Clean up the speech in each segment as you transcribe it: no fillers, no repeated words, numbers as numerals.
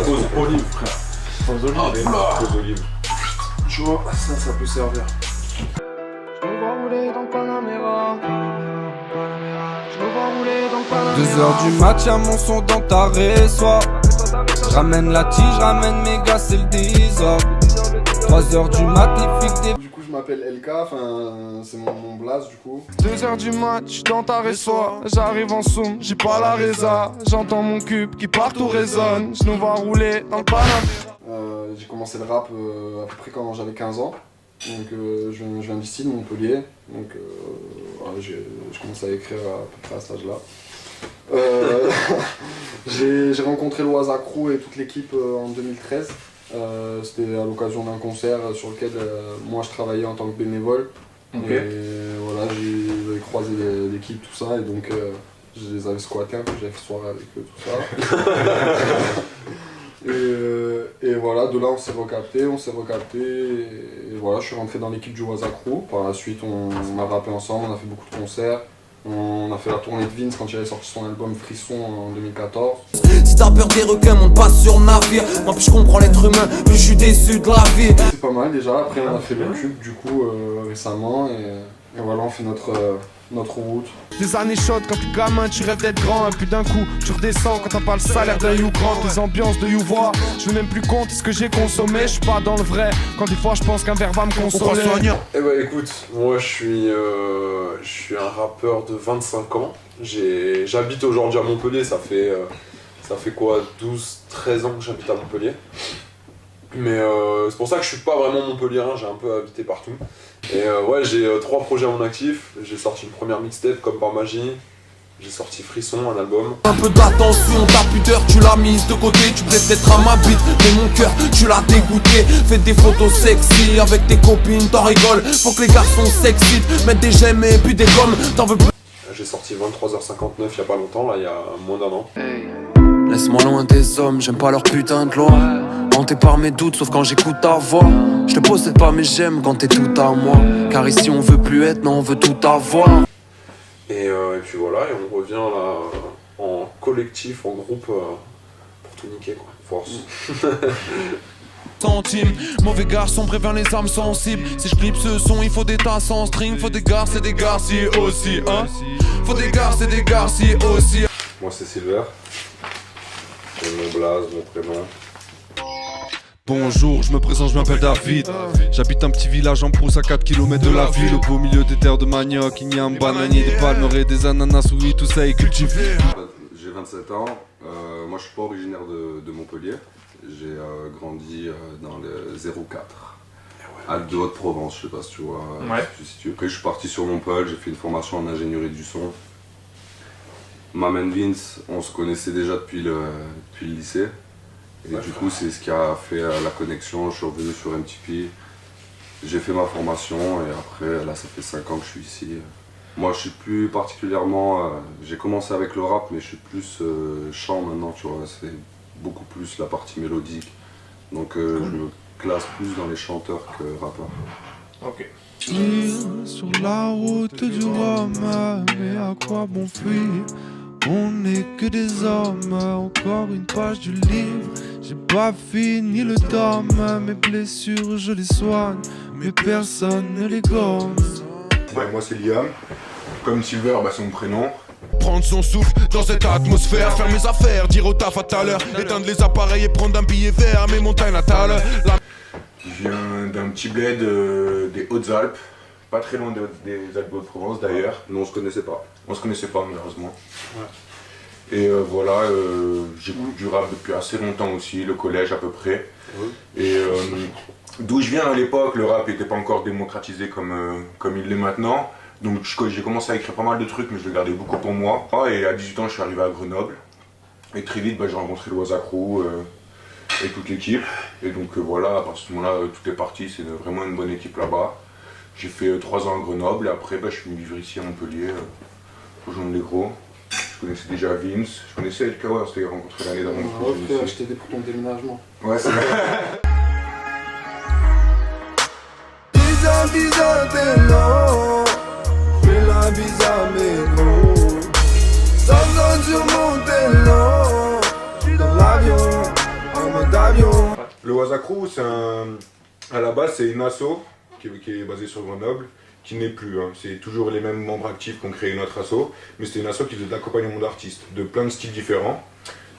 Pause olive, frère. Pause olive. Pause olive. Tu vois, ça peut servir. Je me vois rouler dans le Panamera. Je me vois rouler dans le Panamera. 2h du mat, y'a mon son dans ta réseau. J'ramène la tige, j'ramène mes gars, c'est le désordre. 3h du mat, les flics des... Du coup, je m'appelle LK, enfin, c'est mon blaze du coup. 2h du match dans ta réseau. J'arrive en soum, j'ai pas la résa. J'entends mon cube qui partout résonne. Je nous vois rouler dans le Panamera. J'ai commencé le rap à peu près quand j'avais 15 ans. Donc je viens d'ici, de Montpellier. Donc voilà, j'ai commencé à écrire à peu près à cet âge-là. J'ai rencontré le Waza Crew et toute l'équipe en 2013. C'était à l'occasion d'un concert sur lequel moi je travaillais en tant que bénévole. Okay. Et voilà, j'avais croisé l'équipe, tout ça, et donc je les avais squattés un peu, j'avais fait soirée avec eux, tout ça. Et voilà, de là on s'est recapté, et voilà, je suis rentré dans l'équipe du Waza Crew. Par la suite, on a rappé ensemble, on a fait beaucoup de concerts. On a fait la tournée de Vince quand il avait sorti son album Frisson en 2014. Si t'as peur des requins, monte pas sur navire. Moi plus je comprends l'être humain, plus je suis déçu de la vie. C'est pas mal déjà, après on a fait le cube du coup récemment, et voilà, on fait notre route. Des années chaudes quand t'es gamin, tu rêves d'être grand. Et puis d'un coup, tu redescends quand t'as pas le salaire d'un You Grand. Les ambiances de You Voix, je me même plus compte ce que j'ai consommé. Je suis pas dans le vrai, quand des fois je pense qu'un verre va me consoler. Eh bah écoute, moi je suis un rappeur de 25 ans. J'habite aujourd'hui à Montpellier, ça fait quoi, 12-13 ans que j'habite à Montpellier. Mais c'est pour ça que je suis pas vraiment montpelliérain, j'ai un peu habité partout. Et ouais, j'ai 3 projets à mon actif. J'ai sorti une première mixtape comme par magie. J'ai sorti Frisson, un album. Un peu d'attention, ta pudeur tu l'as mise de côté. Tu plais peut-être à ma bite, mais mon cœur tu l'as dégoûté. Fais des photos sexy avec tes copines, t'en rigoles. Faut que les garçons s'excitent, mettre des j'aime et puis des gommes, t'en veux plus. J'ai sorti 23h59 il y a pas longtemps, là il y a moins d'un an. Laisse-moi loin des hommes, j'aime pas leur putain de loi. Hanté par mes doutes, sauf quand j'écoute ta voix. Je te possède pas mais j'aime quand t'es tout à moi. Car ici on veut plus être, non on veut tout avoir. Et puis voilà, et on revient là en collectif, en groupe pour tout niquer quoi. Force. Centime, mauvais garçon prévient les âmes sensibles. Si je clip ce son, il faut des tasses sans string. Faut des garces et des garcis aussi, hein. Faut des garces et des garcis aussi. Moi c'est Silver. J'ai mon blaze, mon prénom. Bonjour, je me présente, je m'appelle David. J'habite un petit village en brousse à 4 km de la ville. Au beau milieu des terres de manioc, il y a un bananier, des palmeraies, des ananas, oui tout ça est cultivé. J'ai 27 ans, moi je suis pas originaire de Montpellier. J'ai grandi dans le 04, à de Haute-Provence, je sais pas si tu vois. Ouais. Après je suis parti sur Montpellier, j'ai fait une formation en ingénierie du son. Maman Vince, on se connaissait déjà depuis le lycée. Et du coup c'est ce qui a fait la connexion, je suis revenu sur MTP. J'ai fait ma formation et après là ça fait 5 ans que je suis ici. Moi je suis plus particulièrement, j'ai commencé avec le rap mais je suis plus chant maintenant, tu vois, c'est beaucoup plus la partie mélodique. Donc je me classe plus dans les chanteurs que rappeurs. Ok. Sur la route du Rhum, mais à quoi bon fuir? On n'est que des hommes, encore une page du livre. J'ai pas fini le tome, mes blessures je les soigne, mais personne ne les gomme. Ouais, moi c'est Liam, comme Silver, bah, c'est mon prénom. Prendre son souffle dans cette atmosphère, faire mes affaires, dire au taf à tout à l'heure, éteindre les appareils et prendre un billet vert à mes montagnes natales. Je viens d'un petit bled des Hautes-Alpes, pas très loin des Alpes-de-Provence d'ailleurs. Nous on se connaissait pas. On se connaissait pas malheureusement. Ouais. Et voilà, j'écoute du rap depuis assez longtemps aussi, le collège à peu près. Ouais. Et d'où je viens à l'époque, le rap n'était pas encore démocratisé comme il l'est maintenant. Donc j'ai commencé à écrire pas mal de trucs, mais je le gardais beaucoup pour moi. Et à 18 ans, je suis arrivé à Grenoble. Et très vite, j'ai rencontré le Waza Crew et toute l'équipe. Et donc voilà, à partir de ce moment-là, tout est parti. C'est vraiment une bonne équipe là-bas. J'ai fait 3 ans à Grenoble et après, je suis venu vivre ici à Montpellier, rejoindre les gros. Je connaissais déjà Vince, je connaissais LK, on s'était rencontré l'année d'avant. Ouais, je t'ai aidé pour ton déménagement. Ouais, c'est vrai. Bisa t'es long, fais la bise à mes gros. Sans zone sur mon télo, dans l'avion, en Le Waza Crew, à la base, c'est une asso qui est basée sur Grenoble, qui n'est plus. Hein. C'est toujours les mêmes membres actifs qui ont créé notre asso, mais c'était une asso qui faisait de l'accompagnement d'artistes, de plein de styles différents.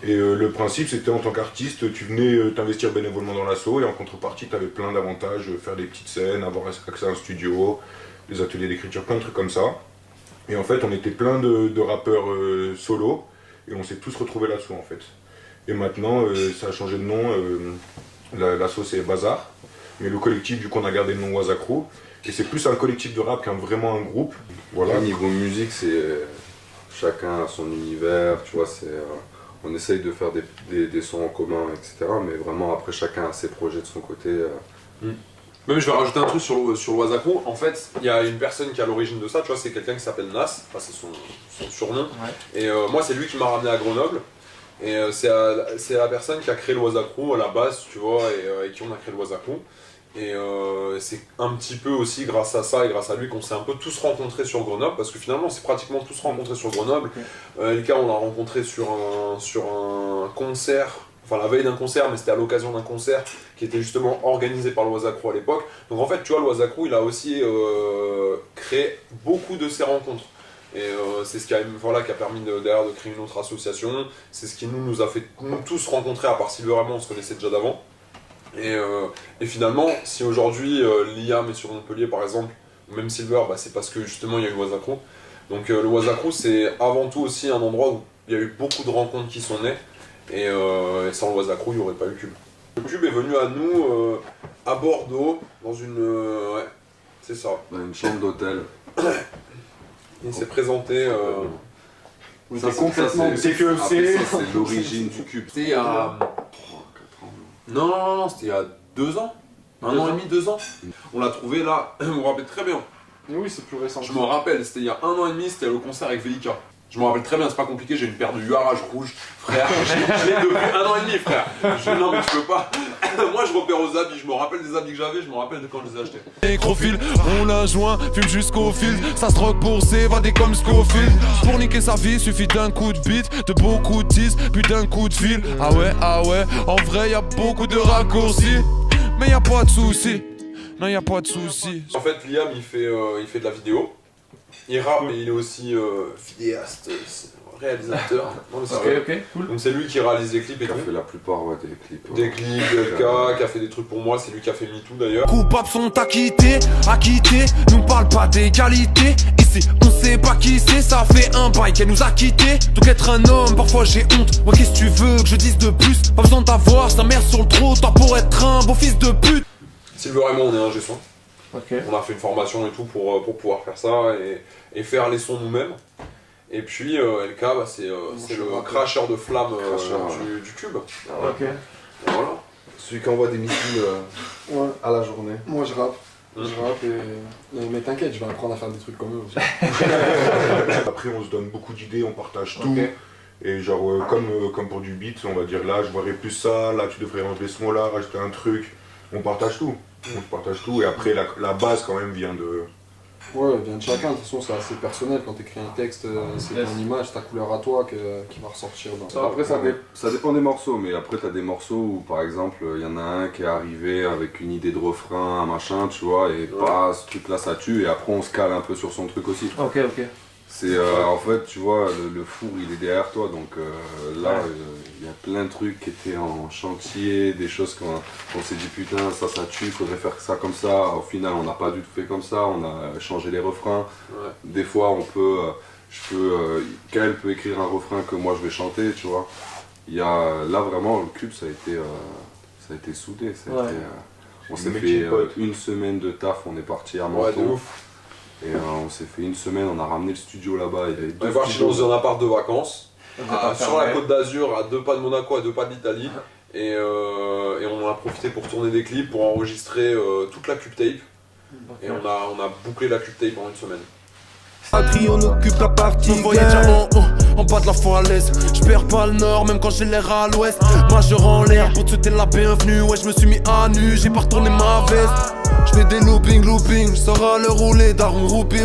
Et le principe, c'était en tant qu'artiste, tu venais t'investir bénévolement dans l'asso et en contrepartie, tu avais plein d'avantages, faire des petites scènes, avoir accès à un studio, des ateliers d'écriture, plein de trucs comme ça. Et en fait, on était plein de rappeurs solo et on s'est tous retrouvés là-dessous en fait. Et maintenant, ça a changé de nom, l'asso c'est Bazar, mais le collectif, du coup, on a gardé le nom Waza Crew. Et c'est plus un collectif de rap qu'un vraiment un groupe. Voilà. Au niveau musique, c'est chacun a son univers, tu vois, on essaye de faire des sons en commun, etc. Mais vraiment, après, chacun a ses projets de son côté. Même je vais rajouter un truc sur le Waza Crew. En fait, il y a une personne qui est à l'origine de ça, tu vois, c'est quelqu'un qui s'appelle Nas, enfin, c'est son surnom. Ouais. Et moi, c'est lui qui m'a ramené à Grenoble. Et c'est la personne qui a créé le Waza Crew à la base, tu vois, et qui on a créé le Waza Crew. Et c'est un petit peu aussi grâce à ça et grâce à lui qu'on s'est un peu tous rencontrés sur Grenoble, parce que finalement on s'est pratiquement tous rencontrés sur Grenoble. Elka, on l'a rencontré sur un concert, enfin la veille d'un concert, mais c'était à l'occasion d'un concert qui était justement organisé par le Waza Crew à l'époque. Donc en fait, tu vois, le Waza Crew, il a aussi créé beaucoup de ces rencontres. Et c'est ce qui a permis derrière de créer une autre association. C'est ce qui nous a fait nous tous rencontrer, à part Silver et moi, on se connaissait déjà d'avant. Et finalement, si aujourd'hui Liam est sur Montpellier par exemple, ou même Silver, bah, c'est parce que justement il y a eu le Waza Crew. Donc le Waza Crew, c'est avant tout aussi un endroit où il y a eu beaucoup de rencontres qui sont nées. Et sans le Waza Crew, il n'y aurait pas eu Cube. Le Cube est venu à nous à Bordeaux, dans une... ouais, c'est ça. Dans une chambre d'hôtel. Il s'est présenté... Oui, c'est complètement... C'est l'origine du Cube. C'était il y a... 3-4 ans. Non, c'était il y a 2 ans. 1 an et demi, 2 ans. On l'a trouvé là, je me rappelle très bien. Mais oui, c'est plus récent. Je me rappelle, c'était il y a 1 an et demi, c'était le concert avec Velika. Je me rappelle très bien, c'est pas compliqué, j'ai une paire de Huarage rouge, frère. Je l'ai depuis 1 an et demi, frère. Non, mais tu peux pas. Moi, je repère aux habits, je me rappelle des habits que j'avais, je me rappelle de quand je les ai achetés. Nécrophile, on la joint, fume jusqu'au fil. Ça se drogue pour s'évader comme Scofield. Pour niquer sa vie, suffit d'un coup de beat, de beaucoup de 10, puis d'un coup de fil. Ah ouais, en vrai, y'a beaucoup de raccourcis. Mais y'a pas de soucis, non y'a pas de soucis. En fait, Liam, il fait de la vidéo. Il rappe, mais il est aussi vidéaste, réalisateur. Non, ok, cool. Donc c'est lui qui réalise les clips et qui a tout. fait la plupart des clips. Des clips, LK, qui a fait des trucs pour moi, c'est lui qui a fait MeToo d'ailleurs. Coupables sont acquittés, nous parle pas d'égalité. Ici, on sait pas qui c'est, ça fait un bail qu'elle nous a quittés. Donc être un homme, parfois j'ai honte. Ouais, qu'est-ce que tu veux que je dise de plus? Pas besoin d'avoir sa mère sur le trottoir pour être un beau fils de pute. Silver et moi, on est ingé son. Okay. On a fait une formation et tout pour pouvoir faire ça et faire les sons nous-mêmes. Et puis LK, bah, c'est le cracheur de flammes du Cube. Ok. Et voilà. Celui qui envoie des missiles à la journée. Moi je rappe. Mais t'inquiète, je vais apprendre à faire des trucs comme eux aussi. Après, on se donne beaucoup d'idées, on partage tout. Okay. Et genre, comme pour du beat, on va dire là, je voudrais plus ça, là, tu devrais enlever ce mot-là, rajouter un truc. On partage tout. On partage tout. Et après, la base, quand même, vient de... Ouais, vient de chacun. De toute façon, c'est assez personnel. Quand t'écris un texte, c'est ton image, ta couleur à toi qui va ressortir. Après, ça dépend des morceaux. Mais après, t'as des morceaux où, par exemple, il y en a un qui est arrivé avec une idée de refrain, un machin, tu vois, et pas ce truc-là, ça tue. Et après, on se cale un peu sur son truc aussi. Ok. C'est en fait, tu vois, le four il est derrière toi, donc là il y a plein de trucs qui étaient en chantier, des choses qu'on s'est dit putain ça tue, il faudrait faire ça comme ça. Au final on n'a pas du tout fait comme ça, on a changé les refrains. Ouais. Des fois Kael peut écrire un refrain que moi je vais chanter, tu vois. Là vraiment le Cube ça a été soudé, on s'est fait 1 semaine de taf, on est parti à Menton. Ouais, de ouf. Et on s'est fait 1 semaine, on a ramené le studio là-bas, il y avait 2 on est parti dans un appart de vacances, sur la côte d'Azur, à 2 pas de Monaco, à 2 pas de l'Italie. Et on en a profité pour tourner des clips, pour enregistrer toute la Cube Tape. Et on a bouclé la Cube Tape en 1 semaine. Patrie, on occupe la partie. Me voyais déjà en bas de la falaise. J'perds pas le nord, même quand j'ai l'air à l'ouest. Majeur en l'air pour te souhaiter la bienvenue. Ouais, je me suis mis à nu, j'ai pas retourné ma veste. J'fais des looping, je sors à le rouler, daron roupi,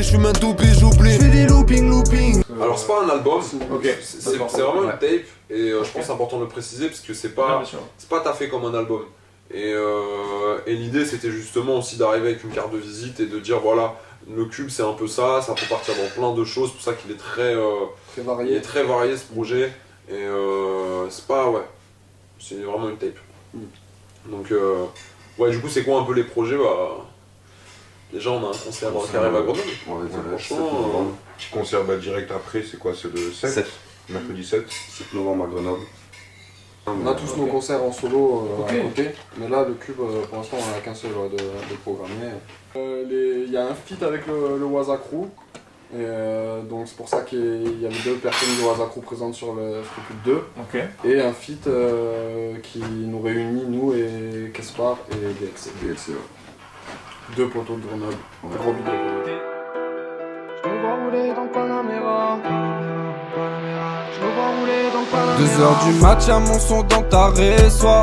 j'fume un doupi, j'oublie. J'fais des looping. Alors c'est pas un album, Ok. c'est vraiment une tape et je pense que c'est important de le préciser parce que c'est pas taffé comme un album. Et l'idée c'était justement aussi d'arriver avec une carte de visite et de dire voilà, le Cube c'est un peu ça peut partir dans plein de choses, c'est pour ça qu'il est très varié. Il est très varié ce projet et c'est pas c'est vraiment une tape. Donc du coup c'est quoi un peu les projets déjà on a un concert qui arrive à Grenoble. Franchement, Petit concert direct après, c'est quoi? C'est le 7 mercredi 7 novembre à Grenoble. On a tous nos concerts en solo à côté, mais là le Cube pour l'instant on en a qu'un seul de programmé. Il y a un feat avec le Waza Crew, et donc c'est pour ça qu'il y avait 2 personnes du Waza Crew présentes sur le Cube 2. Et un feat qui nous réunit, nous et Kespar et DLC. 2 poteaux de Grenoble. Gros big up. Je me vois rouler dans le Panamera. 2h du mat, y'a mon son dans ta résoie.